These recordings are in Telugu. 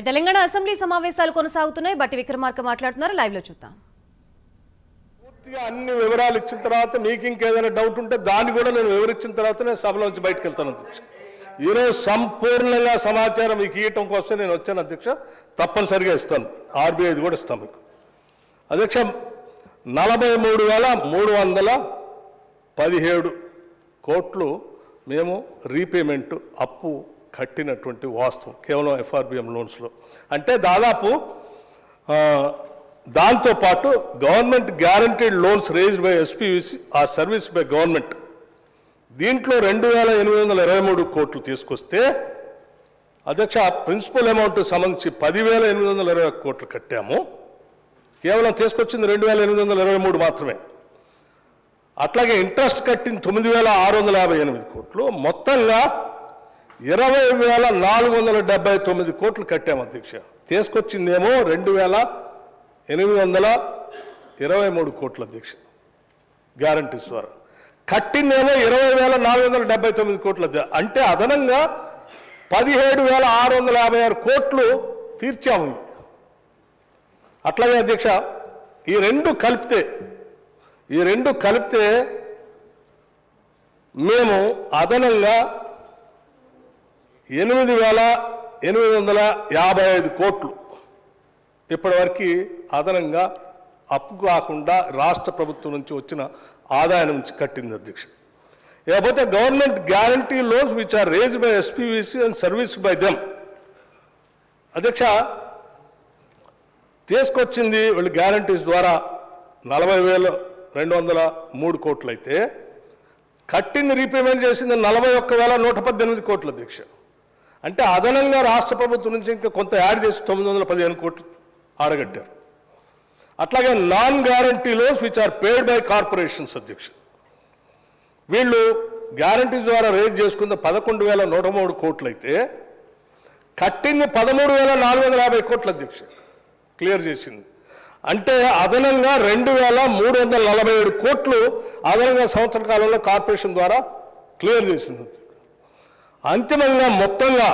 తెలంగాణ అసెంబ్లీ సమావేశాలు కొనసాగుతున్నాయి. బట్టి విక్రమార్క మాట్లాడుతున్నారు. లైవ్ లో చూద్దాం. పూర్తిగా అన్ని వివరాలు ఇచ్చిన తర్వాత మీకు ఇంకేదైనా డౌట్ ఉంటే దాన్ని కూడా నేను వివరించిన తర్వాతనే సభలోంచి బయటకు వెళ్తాను అధ్యక్ష. ఈరోజు సంపూర్ణంగా సమాచారం మీకు ఇవ్వటం కోసం నేను వచ్చాను అధ్యక్ష. తప్పనిసరిగా ఇస్తాను. ఆర్బీఐది కూడా ఇస్తాను మీకు అధ్యక్ష. 43,317 కోట్లు మేము రీపేమెంట్ అప్పు కట్టినటువంటి వాస్తవం కేవలం ఎఫ్ఆర్బిఎం లోన్స్లో. అంటే దాదాపు దాంతోపాటు government guaranteed loans raised by SPVs or service by government దీంట్లో 2,823 కోట్లు తీసుకొస్తే అధ్యక్ష ప్రిన్సిపల్ అమౌంట్ సంబంధించి 10,820 కోట్లు కట్టాము. కేవలం తీసుకొచ్చింది 2,823 మాత్రమే. అట్లాగే ఇంట్రెస్ట్ కట్టింది 9,658 కోట్లు. మొత్తంగా 20,479 కోట్లు కట్టాము అధ్యక్ష. తీసుకొచ్చిందేమో 2,823 కోట్లు అధ్యక్ష గ్యారంటీస్ ద్వారా. కట్టిందేమో 20,479 కోట్లు. అంటే అదనంగా 17,656 కోట్లు తీర్చాము. అట్లాగే అధ్యక్ష ఈ రెండు కలిపితే మేము అదనంగా 8,855 కోట్లు ఇప్పటివరకు అదనంగా అప్పు కాకుండా రాష్ట్ర ప్రభుత్వం నుంచి వచ్చిన ఆదాయం నుంచి కట్టింది అధ్యక్ష. లేకపోతే government guarantee loans which are raised by SPVs and service by them అధ్యక్ష తీసుకొచ్చింది వీళ్ళు గ్యారంటీస్ ద్వారా 40,203 కోట్లు అయితే కట్టింది రీపేమెంట్ చేసింది 41,118 కోట్లు అధ్యక్ష. అంటే అదనంగా రాష్ట్ర ప్రభుత్వం నుంచి ఇంకా కొంత యాడ్ చేసి 915 కోట్లు ఆడగట్టారు. అట్లాగే non guarantee loans which are paid by corporations అధ్యక్ష. వీళ్ళు గ్యారంటీస్ ద్వారా రేజ్ చేసుకున్న 11,103 కోట్లు అయితే కట్టింది 13,450 కోట్లు అధ్యక్ష క్లియర్ చేసింది. అంటే అదనంగా 2,347 కోట్లు అదనంగా సంవత్సర కాలంలో కార్పొరేషన్ ద్వారా క్లియర్ చేసింది. అంతిమంగా మొత్తంగా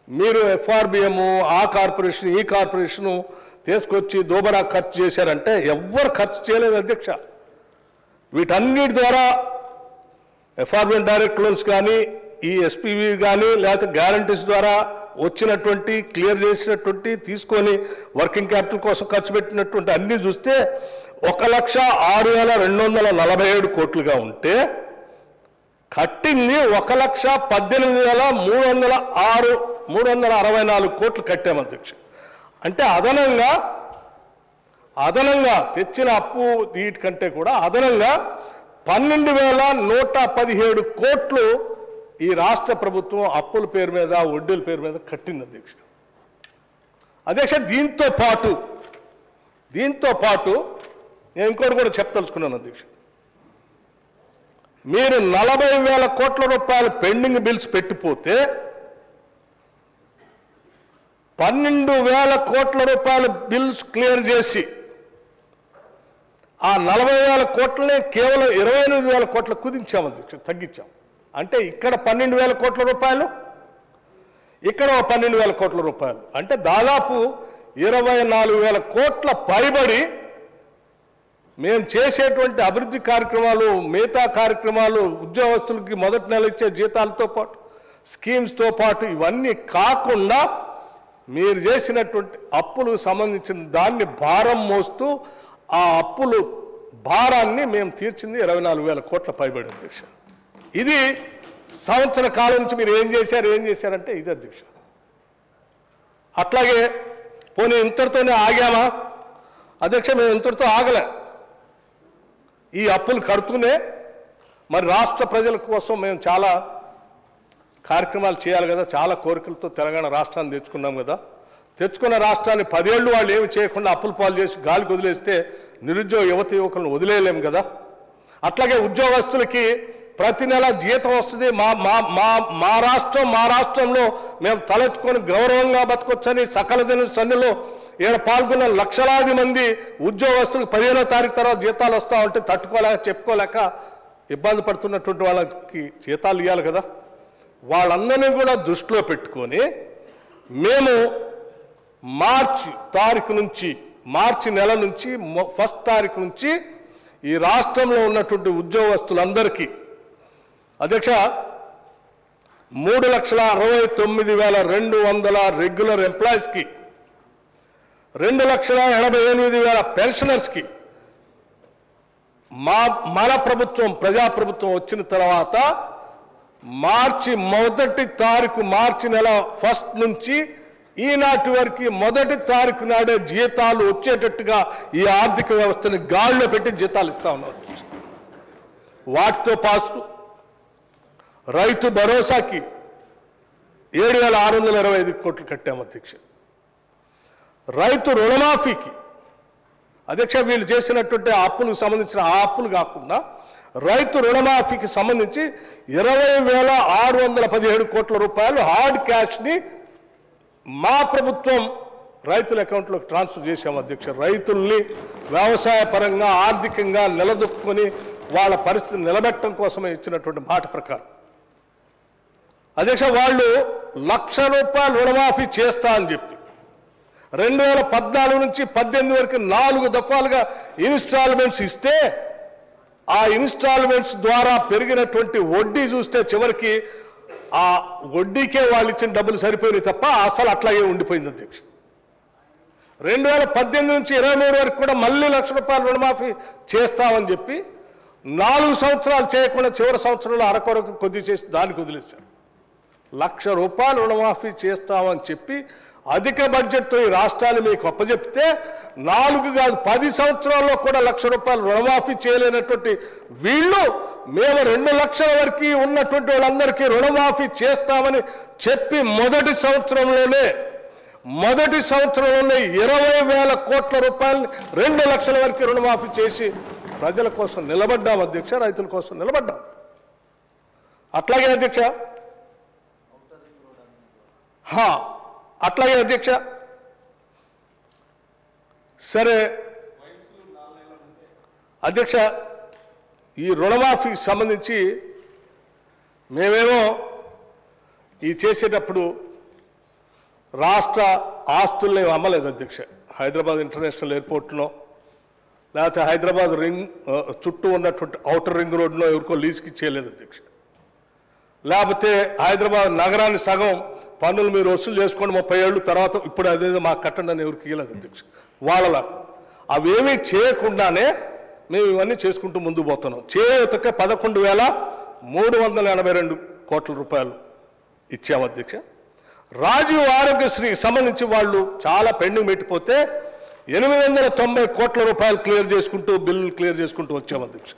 మీరు ఎఫ్ఆర్బిఎం ఆ కార్పొరేషన్ ఈ కార్పొరేషను తీసుకొచ్చి దోబరా ఖర్చు చేశారంటే ఎవ్వరు ఖర్చు చేయలేదు అధ్యక్ష. వీటన్నిటి ద్వారా ఎఫ్ఆర్బిఎం డైరెక్ట్ లోన్స్ కానీ ఈ ఎస్పీవి కానీ లేకపోతే గ్యారంటీస్ ద్వారా వచ్చినటువంటి క్లియర్ చేసినటువంటి తీసుకొని వర్కింగ్ క్యాపిటల్ కోసం ఖర్చు పెట్టినటువంటి అన్నీ చూస్తే 1,06,247 కోట్లుగా ఉంటే కట్టింది 1,18,364 కోట్లు కట్టాము అధ్యక్ష. అంటే అదనంగా తెచ్చిన అప్పు వీటికంటే కూడా అదనంగా 12,117 కోట్లు ఈ రాష్ట్ర ప్రభుత్వం అప్పుల పేరు మీద వడ్డీల పేరు మీద కట్టింది అధ్యక్ష. దీంతో పాటు నేను ఇంకోటి కూడా చెప్పదలుచుకున్నాను అధ్యక్ష. మీరు 40,000 కోట్ల రూపాయలు పెండింగ్ బిల్స్ పెట్టిపోతే 12,000 కోట్ల రూపాయల బిల్స్ క్లియర్ చేసి ఆ 40,000 కోట్లనే కేవలం 28,000 కోట్ల కుదించాము అధ్యక్ష, తగ్గించాం. అంటే ఇక్కడ 12,000 కోట్ల రూపాయలు, ఇక్కడ 12,000 కోట్ల రూపాయలు. అంటే దాదాపు 24,000 కోట్ల పైబడి మేము చేసేటువంటి అభివృద్ధి కార్యక్రమాలు, మిగతా కార్యక్రమాలు, ఉద్యోగస్తులకి మొదటి నెల ఇచ్చే జీతాలతో పాటు స్కీమ్స్తో పాటు ఇవన్నీ కాకుండా మీరు చేసినటువంటి అప్పులకు సంబంధించిన దాన్ని భారం మోస్తూ ఆ అప్పులు భారాన్ని మేము తీర్చింది 24,000 కోట్ల పైబడి అధ్యక్ష. ఇది సంవత్సర కాలం నుంచి మీరు ఏం చేశారంటే ఇది అధ్యక్ష. అట్లాగే పోనీ ఇంతటితోనే ఆగామా అధ్యక్ష? మేము ఇంతటితో ఆగలే. ఈ అప్పులు కడుతూనే మరి రాష్ట్ర ప్రజల కోసం మేము చాలా కార్యక్రమాలు చేయాలి కదా. చాలా కోరికలతో తెలంగాణ రాష్ట్రాన్ని తెచ్చుకున్నాం కదా. తెచ్చుకున్న రాష్ట్రాన్ని 10 ఏళ్ళు వాళ్ళు ఏమి చేయకుండా అప్పుల పాలు చేసి గాలికి వదిలేస్తే నిరుద్యోగ యువకులను వదిలేయలేము కదా. అట్లాగే ఉద్యోగస్తులకి ప్రతి నెల జీతం వస్తుంది. మా రాష్ట్రంలో మేము తలెత్తుకొని గౌరవంగా బతకొచ్చని సకల జన సన్నిలో ఈడ పాల్గొన్న లక్షలాది మంది ఉద్యోగస్తులకు 15వ తారీఖు తర్వాత జీతాలు వస్తూ ఉంటే తట్టుకోలేక చెప్పుకోలేక ఇబ్బంది పడుతున్నటువంటి వాళ్ళకి జీతాలు ఇవ్వాలి కదా. వాళ్ళందరినీ కూడా దృష్టిలో పెట్టుకొని మేము మార్చి నెల నుంచి 1 తారీఖు నుంచి ఈ రాష్ట్రంలో ఉన్నటువంటి ఉద్యోగస్తులందరికీ అధ్యక్ష 3,69,200 రెగ్యులర్ ఎంప్లాయీస్కి 2,88,000 పెన్షనర్స్కి మన ప్రభుత్వం ప్రజాప్రభుత్వం వచ్చిన తర్వాత మార్చి 1 తారీఖు మార్చి నెల 1 నుంచి ఈనాటి వరకు 1 తారీఖు నాడే జీతాలు వచ్చేటట్టుగా ఈ ఆర్థిక వ్యవస్థని గాడిలో పెట్టి జీతాలు ఇస్తా ఉన్నాం. వాటితో పాటు రైతు భరోసాకి 7,625 కోట్లు కట్టాము అధ్యక్ష. రైతు రుణమాఫీకి అధ్యక్ష వీళ్ళు చేసినటువంటి అప్పులకు సంబంధించిన ఆ అప్పులు కాకుండా రైతు రుణమాఫీకి సంబంధించి 20,617 కోట్ల రూపాయలు హార్డ్ క్యాష్ని మా ప్రభుత్వం రైతుల అకౌంట్లోకి ట్రాన్స్ఫర్ చేశాము అధ్యక్ష. రైతుల్ని వ్యవసాయ పరంగా ఆర్థికంగా నిలదొక్కుని వాళ్ళ పరిస్థితిని నిలబెట్టడం కోసమే ఇచ్చినటువంటి మాట ప్రకారం అధ్యక్ష వాళ్ళు ₹1,00,000 రుణమాఫీ చేస్తా అని చెప్పి 2014 నుంచి 18 వరకు 4 దఫాలుగా ఇన్స్టాల్మెంట్స్ ఇస్తే ఆ ఇన్స్టాల్మెంట్స్ ద్వారా పెరిగినటువంటి వడ్డీ చూస్తే చివరికి ఆ వడ్డీకే వాళ్ళు ఇచ్చిన డబ్బులు సరిపోయినాయి తప్ప అసలు అట్లాగే ఉండిపోయింది అధ్యక్ష. 2018 నుంచి 23 వరకు కూడా మళ్ళీ ₹1,00,000 రుణమాఫీ చేస్తామని చెప్పి 4 సంవత్సరాలు చేయకుండా చివరి సంవత్సరంలో అరకొరకు కొద్ది చేసి దానికి వదిలేశారు. ₹1,00,000 రుణమాఫీ చేస్తామని చెప్పి అధిక బడ్జెట్తో ఈ రాష్ట్రాలు మీకు అప్పచెప్తే 4 కాదు 10 సంవత్సరాల్లో కూడా ₹1,00,000 రుణమాఫీ చేయలేనటువంటి వీళ్ళు మేము 2 లక్షల వరకు ఉన్నటువంటి వాళ్ళందరికీ రుణమాఫీ చేస్తామని చెప్పి మొదటి సంవత్సరంలోనే 20,000 కోట్ల రూపాయలని 2 లక్షల వరకు రుణమాఫీ చేసి ప్రజల కోసం నిలబడ్డాం అధ్యక్ష, రైతుల కోసం నిలబడ్డాం. అట్లాగే అధ్యక్ష సరే అధ్యక్ష ఈ రుణమాఫీకి సంబంధించి మేమేమో ఈ చేసేటప్పుడు రాష్ట్ర ఆస్తుల్ని అమ్మలేదు అధ్యక్ష. హైదరాబాద్ ఇంటర్నేషనల్ ఎయిర్పోర్ట్లో లేకపోతే హైదరాబాద్ చుట్టూ ఉన్నటువంటి ఔటర్ రింగ్ రోడ్లో ఎవరికో లీజుకి ఇచ్చేయలేదు అధ్యక్ష. లేకపోతే హైదరాబాద్ నగరాన్ని సగం పన్నులు మీరు వసూలు చేసుకోండి 30 ఏళ్ళు తర్వాత ఇప్పుడు అదేదో మాకు కట్టండి అని ఎవరికి ఇవ్వలేదు అధ్యక్ష. వాళ్ళలా అవేమీ చేయకుండానే మేము ఇవన్నీ చేసుకుంటూ ముందుకు పోతున్నాం. చేయూతకే 11,382 కోట్ల రూపాయలు ఇచ్చాము అధ్యక్ష. రాజీవ్ ఆరోగ్యశ్రీకి సంబంధించి వాళ్ళు చాలా పెండింగ్ పెట్టిపోతే 890 కోట్ల రూపాయలు బిల్లు క్లియర్ చేసుకుంటూ వచ్చాము అధ్యక్ష.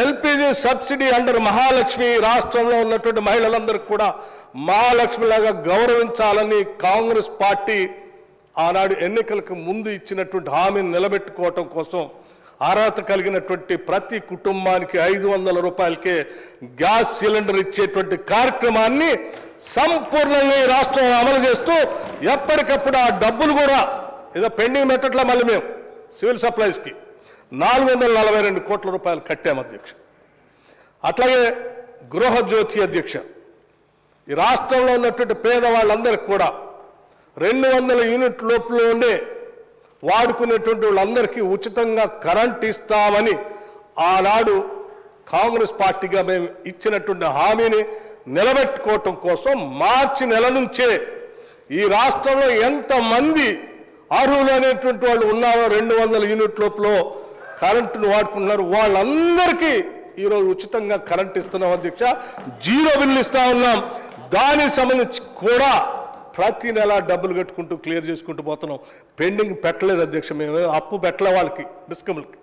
ఎల్పిజి సబ్సిడీ అండర్ మహాలక్ష్మి రాష్ట్రంలో ఉన్నటువంటి మహిళలందరికీ కూడా మహాలక్ష్మిలాగా గౌరవించాలని కాంగ్రెస్ పార్టీ ఆనాడు ఎన్నికలకు ముందు ఇచ్చినటువంటి హామీని నిలబెట్టుకోవటం కోసం అర్హత కలిగినటువంటి ప్రతి కుటుంబానికి 500 రూపాయలకే గ్యాస్ సిలిండర్ ఇచ్చేటువంటి కార్యక్రమాన్ని సంపూర్ణంగా ఈ రాష్ట్రంలో అమలు చేస్తూ ఎప్పటికప్పుడు ఆ డబ్బులు కూడా ఏదో పెండింగ్ పెట్టట్లా మళ్ళీ మేము సివిల్ సప్లైస్కి 442 కోట్ల రూపాయలు కట్టాము అధ్యక్ష. అట్లాగే గృహజ్యోతి అధ్యక్ష ఈ రాష్ట్రంలో ఉన్నటువంటి పేదవాళ్ళందరికీ కూడా 200 యూనిట్ లోపలనే వాడుకునేటువంటి వాళ్ళందరికీ ఉచితంగా కరెంట్ ఇస్తామని ఆనాడు కాంగ్రెస్ పార్టీగా మేము ఇచ్చినటువంటి హామీని నిలబెట్టుకోవటం కోసం మార్చి నెల నుంచే ఈ రాష్ట్రంలో ఎంతమంది అర్హులు అనేటువంటి వాళ్ళు ఉన్నారో 200 యూనిట్ లోపల కరెంటును వాడుకుంటున్నారు వాళ్ళందరికీ ఈరోజు ఉచితంగా కరెంట్ ఇస్తున్నాం అధ్యక్ష. 0 బిల్లు ఇస్తా ఉన్నాం. దానికి సంబంధించి కూడా ప్రతి నెల డబ్బులు కట్టుకుంటూ క్లియర్ చేసుకుంటూ పోతున్నాం. పెండింగ్ పెట్టలేదు అధ్యక్ష. మేము అప్పు పెట్టలే వాళ్ళకి డిస్కమ్లకి.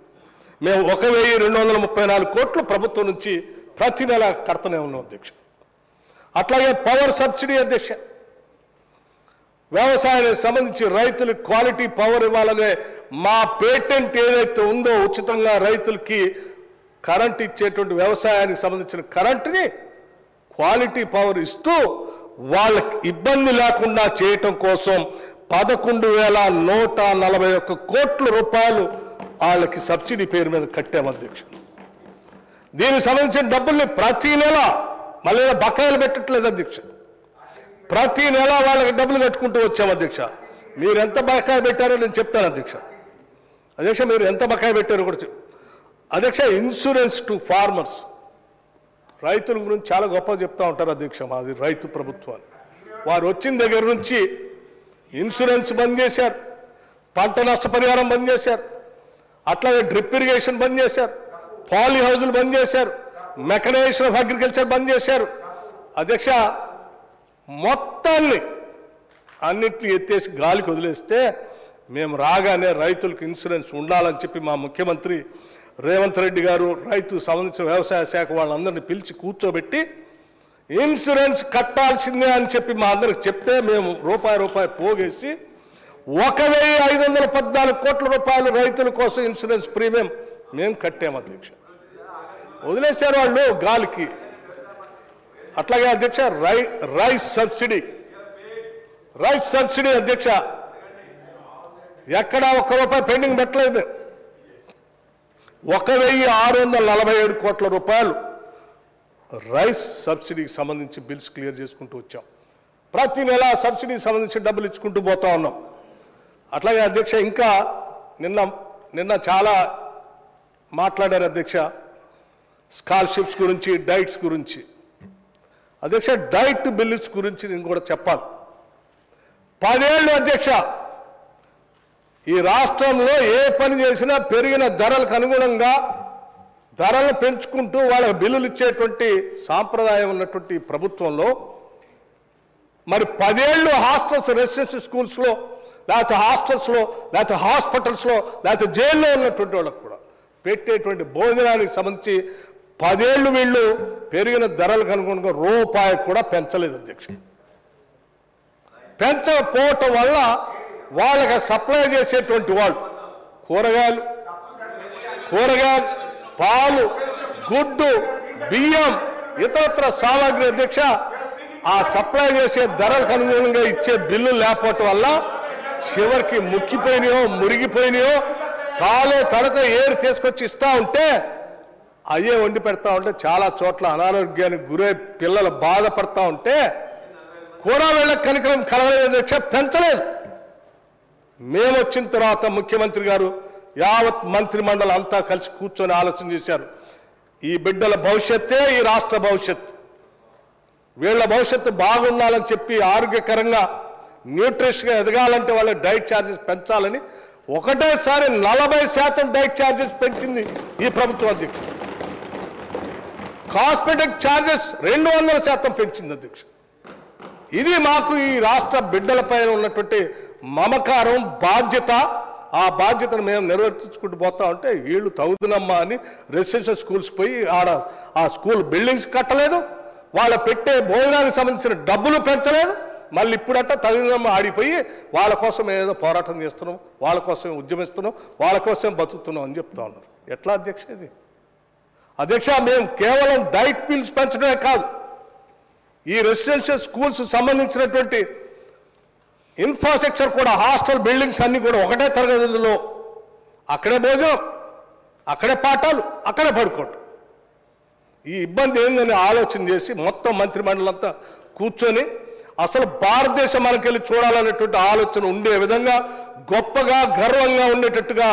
మేము 1,234 కోట్లు ప్రభుత్వం నుంచి ప్రతి నెల కడుతూనే ఉన్నాం అధ్యక్ష. అట్లాగే పవర్ సబ్సిడీ అధ్యక్ష వ్యవసాయానికి సంబంధించి రైతులకు క్వాలిటీ పవర్ ఇవ్వాలనే మా పేటెంట్ ఏదైతే ఉందో ఉచితంగా రైతులకి కరెంట్ ఇచ్చేటువంటి వ్యవసాయానికి సంబంధించిన కరెంటుని క్వాలిటీ పవర్ ఇస్తూ వాళ్ళకి ఇబ్బంది లేకుండా చేయటం కోసం 11,141 కోట్ల రూపాయలు వాళ్ళకి సబ్సిడీ పేరు మీద కట్టాము అధ్యక్ష. దీనికి సంబంధించిన డబ్బుల్ని ప్రతి నెల మళ్ళీ బకాయిలు పెట్టట్లేదు అధ్యక్ష. ప్రతి నెల వాళ్ళకి డబ్బులు కట్టుకుంటూ వచ్చాము అధ్యక్ష. మీరు ఎంత బకాయి పెట్టారో నేను చెప్తాను అధ్యక్ష. అధ్యక్ష మీరు ఎంత బకాయి పెట్టారో కూడా అధ్యక్ష. ఇన్సూరెన్స్ టు ఫార్మర్స్, రైతుల గురించి చాలా గొప్పగా చెప్తా ఉంటారు అధ్యక్ష. మాది రైతు ప్రభుత్వాన్ని. వారు వచ్చిన దగ్గర నుంచి ఇన్సూరెన్స్ బంద్ చేశారు, పంట నష్టపరిహారం బంద్ చేశారు, అట్లాగే డ్రిప్ ఇరిగేషన్ బంద్ చేశారు, పాలీ హౌజులు బంద్ చేశారు, మెకనైజేషన్ ఆఫ్ అగ్రికల్చర్ బంద్ చేశారు అధ్యక్ష. మొత్తాన్ని అన్నింటినీ ఎత్తేసి గాలికి వదిలేస్తే మేము రాగానే రైతులకు ఇన్సూరెన్స్ ఉండాలని చెప్పి మా ముఖ్యమంత్రి రేవంత్ రెడ్డి గారు రైతు సంబంధించిన వ్యవసాయ శాఖ వాళ్ళందరినీ పిలిచి కూర్చోబెట్టి ఇన్సూరెన్స్ కట్టాల్సిందే అని చెప్పి మా అందరికి చెప్తే మేము రూపాయి పోగేసి 1,514 కోట్ల రూపాయలు రైతుల కోసం ఇన్సూరెన్స్ ప్రీమియం మేము కట్టాము అధ్యక్ష. వదిలేశారు వాళ్ళు గాలికి. అట్లాగే అధ్యక్ష రైస్ సబ్సిడీ అధ్యక్ష ఎక్కడా ₹1 పెండింగ్ పెట్టలేదు. 1,647 కోట్ల రూపాయలు రైస్ సబ్సిడీకి సంబంధించి బిల్స్ క్లియర్ చేసుకుంటూ వచ్చాం. ప్రతి నెల సబ్సిడీకి సంబంధించి డబ్బులు ఇచ్చుకుంటూ పోతా ఉన్నాం. అట్లాగే అధ్యక్ష ఇంకా నిన్న చాలా మాట్లాడారు అధ్యక్ష స్కాలర్షిప్స్ గురించి, డైట్స్ గురించి. అధ్యక్ష డైట్ బిల్స్ గురించి నేను కూడా చెప్పాలి. 10 ఏళ్ళు అధ్యక్ష ఈ రాష్ట్రంలో ఏ పని చేసినా పెరిగిన ధరలకు అనుగుణంగా ధరలు పెంచుకుంటూ వాళ్ళకి బిల్లులు ఇచ్చేటువంటి సాంప్రదాయం ఉన్నటువంటి ప్రభుత్వంలో మరి 10 ఏళ్ళు హాస్టల్స్, రెసిడెన్షియల్ స్కూల్స్లో, లేకపోతే హాస్టల్స్లో, లేకపోతే హాస్పిటల్స్లో, లేకపోతే జైల్లో ఉన్నటువంటి వాళ్ళకు కూడా పెట్టేటువంటి భోజనానికి సంబంధించి 10 ఏళ్ళు వీళ్ళు పెరిగిన ధరలకు అనుగుణంగా రూపాయి కూడా పెంచలేదు అధ్యక్ష. పెంచకపోవటం వల్ల వాళ్ళకి సప్లై చేసేటువంటి వాళ్ళు కూరగాయలు, పాలు, గుడ్డు, బియ్యం, ఇతరత్ర సామాగ్రి అధ్యక్ష ఆ సప్లై చేసే ధరలకు అనుగుణంగా ఇచ్చే బిల్లు లేకపోవటం వల్ల చివరికి ముక్కిపోయినాయో, మురిగిపోయినాయో, తాలో తడక ఏరు తీసుకొచ్చి ఇస్తా ఉంటే అయ్యే వండి పెడతా ఉంటే చాలా చోట్ల అనారోగ్యానికి గురై పిల్లలు బాధపడతా ఉంటే కూడా వీళ్ళకి కనికరం కలగలేదు అధ్యక్ష, పెంచలేదు. మేము వచ్చిన తర్వాత ముఖ్యమంత్రి గారు యావత్ మంత్రి మండలి అంతా కలిసి కూర్చొని ఆలోచన చేశారు. ఈ బిడ్డల భవిష్యత్తే ఈ రాష్ట్ర భవిష్యత్తు, వీళ్ళ భవిష్యత్తు బాగుండాలని చెప్పి ఆరోగ్యకరంగా న్యూట్రిషన్గా ఎదగాలంటే వాళ్ళ డైట్ ఛార్జెస్ పెంచాలని ఒకటేసారి 40% డైట్ ఛార్జెస్ పెంచింది ఈ ప్రభుత్వం అధ్యక్ష. కాస్మెటిక్ ఛార్జెస్ 200% పెంచింది అధ్యక్ష. ఇది మాకు ఈ రాష్ట్ర బిడ్డలపైన ఉన్నటువంటి మమకారం, బాధ్యత. ఆ బాధ్యతను మేము నిర్వర్తించుకుంటూ పోతా ఉంటే వీళ్ళు తగుదనమ్మా అని రెసిడెన్షియల్ స్కూల్స్ పోయి ఆ స్కూల్ బిల్డింగ్స్ కట్టలేదు, వాళ్ళ పెట్టే భోజనానికి సంబంధించిన డబ్బులు పెంచలేదు. మళ్ళీ ఇప్పుడట్ట తగుదనమ్మ ఆడిపోయి వాళ్ళ కోసం ఏదో పోరాటం చేస్తున్నాం, వాళ్ళ కోసం ఉద్యమిస్తున్నాం, వాళ్ళ కోసం బతుకుతున్నాం అని చెప్తా ఉన్నారు. ఎట్లా అధ్యక్ష ఇది? అధ్యక్ష మేము కేవలం డైట్ బిల్స్ పెంచడమే కాదు, ఈ రెసిడెన్షియల్ స్కూల్స్ సంబంధించినటువంటి ఇన్ఫ్రాస్ట్రక్చర్ కూడా, హాస్టల్ బిల్డింగ్స్ అన్నీ కూడా ఒకటే తరగతిలో అక్కడే భోజనం, అక్కడే పాఠాలు, అక్కడే పడుకోవటం. ఈ ఇబ్బంది ఏందని ఆలోచన చేసి మొత్తం మంత్రి మండలంతా కూర్చొని అసలు భారతదేశం మనకెళ్ళి చూడాలనేటువంటి ఆలోచన ఉండే విధంగా గొప్పగా, గర్వంగా ఉండేటట్టుగా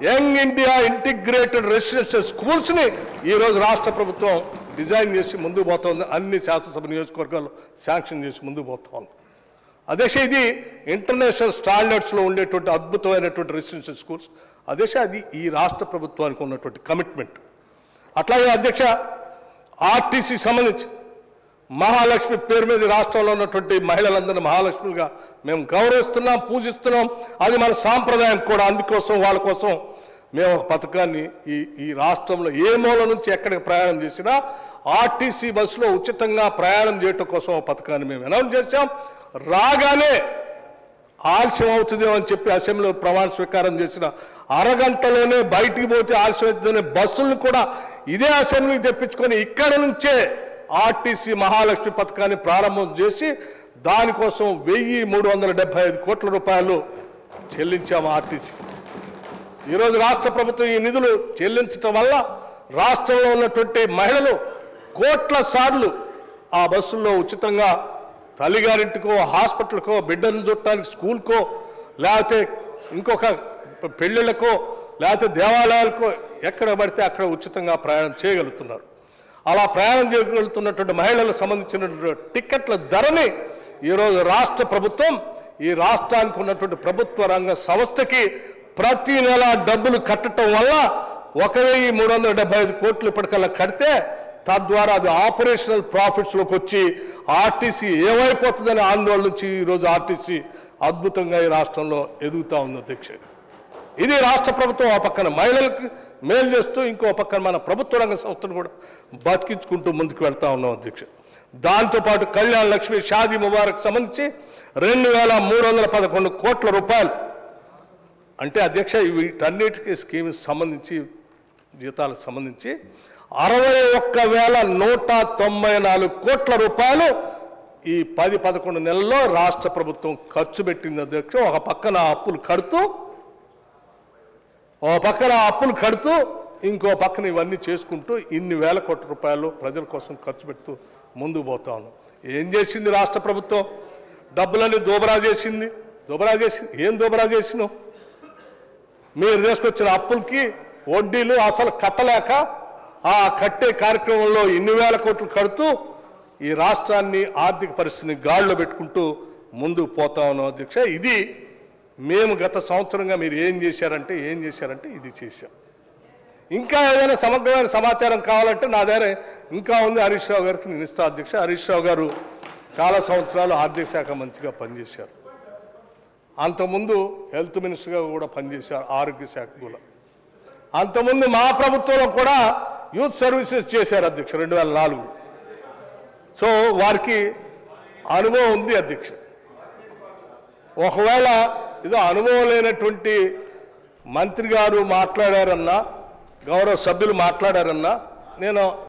యంగ్ ఇండియా ఇంటిగ్రేటెడ్ రెసిడెన్షియల్ స్కూల్స్ని ఈరోజు రాష్ట్ర ప్రభుత్వం డిజైన్ చేసి ముందుకు పోతుంది. అన్ని శాసనసభ నియోజకవర్గాల్లో శాంక్షన్ చేసి ముందుకు పోతా ఉంది అధ్యక్ష. ఇది ఇంటర్నేషనల్ స్టాండర్డ్స్లో ఉండేటువంటి అద్భుతమైనటువంటి రెసిడెన్షియల్ స్కూల్స్ అధ్యక్ష. అది ఈ రాష్ట్ర ప్రభుత్వానికి ఉన్నటువంటి కమిట్మెంట్. అట్లాగే అధ్యక్ష ఆర్టీసీ సంబంధించి మహాలక్ష్మి పేరు మీద రాష్ట్రంలో ఉన్నటువంటి మహిళలందరినీ మహాలక్ష్మిగా మేము గౌరవిస్తున్నాం, పూజిస్తున్నాం. అది మన సాంప్రదాయం కూడా. అందుకోసం వాళ్ళ కోసం మేము ఒక పథకాన్ని ఈ రాష్ట్రంలో ఏ మూల నుంచి ఎక్కడికి ప్రయాణం చేసినా ఆర్టీసీ బస్సులో ఉచితంగా ప్రయాణం చేయటం కోసం ఒక పథకాన్ని మేము అనౌన్స్ చేశాం. రాగానే ఆలస్యం అవుతుందేమో అని చెప్పి అసెంబ్లీలో ప్రమాణ స్వీకారం చేసిన అరగంటలోనే బయటికి పోతే ఆలస్యం అవుతుందనే బస్సులను కూడా ఇదే అసెంబ్లీకి తెప్పించుకొని ఇక్కడ నుంచే ఆర్టీసీ మహాలక్ష్మి పథకాన్ని ప్రారంభం చేసి దానికోసం 1,375 కోట్ల రూపాయలు చెల్లించాము ఆర్టీసీ. ఈరోజు రాష్ట్ర ప్రభుత్వం ఈ నిధులు చెల్లించడం వల్ల రాష్ట్రంలో ఉన్నటువంటి మహిళలు కోట్ల సార్లు ఆ బస్సుల్లో ఉచితంగా తల్లిగారింటికో, హాస్పిటల్కో, బిడ్డను చూడటానికి స్కూల్కో, లేకపోతే ఇంకొక పెళ్ళిళ్ళకో లేకపోతే దేవాలయాలకో ఎక్కడ పడితే అక్కడ ఉచితంగా ప్రయాణం చేయగలుగుతున్నారు. అలా ప్రయాణం చేయగలుగుతున్నటువంటి మహిళలకు సంబంధించినటువంటి టిక్కెట్ల ధరని ఈరోజు రాష్ట్ర ప్రభుత్వం ఈ రాష్ట్రానికి ఉన్నటువంటి ప్రభుత్వ రంగ సంస్థకి ప్రతి నెల డబ్బులు కట్టడం వల్ల 1,375 కోట్లు ఇప్పటికల్లా కడితే తద్వారా అది ఆపరేషనల్ ప్రాఫిట్స్లోకి వచ్చి ఆర్టీసీ ఏమైపోతుందనే ఆందోళన నుంచి ఈరోజు ఆర్టీసీ అద్భుతంగా ఈ రాష్ట్రంలో ఎదుగుతూ ఉంది అధ్యక్ష. ఇది రాష్ట్ర ప్రభుత్వం ఆ పక్కన మహిళలకు మేలు చేస్తూ ఇంకో పక్కన మన ప్రభుత్వ రంగ సంస్థను కూడా బతికించుకుంటూ ముందుకు వెళ్తా ఉన్నాం అధ్యక్ష. దాంతోపాటు కళ్యాణ్ లక్ష్మి షాదీ ముబారక్ సంబంధించి 2,311 కోట్ల రూపాయలు అంటే అధ్యక్ష వీటన్నిటికీ స్కీమ్ సంబంధించి జీతాలకు సంబంధించి 61,194 కోట్ల రూపాయలు ఈ 10-11 నెలల్లో రాష్ట్ర ప్రభుత్వం ఖర్చు పెట్టింది అధ్యక్ష. ఒక పక్కన అప్పులు కడుతూ ఇంకో పక్కన ఇవన్నీ చేసుకుంటూ ఇన్ని వేల కోట్ల రూపాయలు ప్రజల కోసం ఖర్చు పెడుతూ ముందుకు పోతా ఉన్నాం. ఏం చేసింది రాష్ట్ర ప్రభుత్వం? డబ్బులన్నీ దోబరా చేసింది. ఏం దోబరా చేసినావు? మీరు తీసుకొచ్చిన అప్పులకి వడ్డీలు అసలు కట్టలేక ఆ కట్టే కార్యక్రమంలో ఇన్ని వేల కోట్లు కడుతూ ఈ రాష్ట్రాన్ని ఆర్థిక పరిస్థితిని గాడిలో పెట్టుకుంటూ ముందుకు పోతా ఉన్నాం అధ్యక్ష. ఇది మేము గత సంవత్సరంగా మీరు ఏం చేశారంటే ఇది చేశాం. ఇంకా ఏదైనా సమగ్రమైన సమాచారం కావాలంటే నా దగ్గర ఇంకా ఉంది. హరీష్ రావు గారికి నేను ఇస్తా అధ్యక్ష. హరీష్ రావు గారు చాలా సంవత్సరాలు ఆర్థిక శాఖ మంత్రిగా పనిచేశారు. అంతకుముందు హెల్త్ మినిస్టర్గా కూడా పనిచేశారు, ఆరోగ్య శాఖ కూడా. అంతకుముందు మా ప్రభుత్వంలో కూడా యూత్ సర్వీసెస్ చేశారు అధ్యక్ష 2004. సో వారికి అనుభవం ఉంది అధ్యక్ష. ఒకవేళ ఏదో అనుభవం లేనటువంటి మంత్రి గారు మాట్లాడారన్నా, గౌరవ సభ్యులు మాట్లాడారన్నా నేను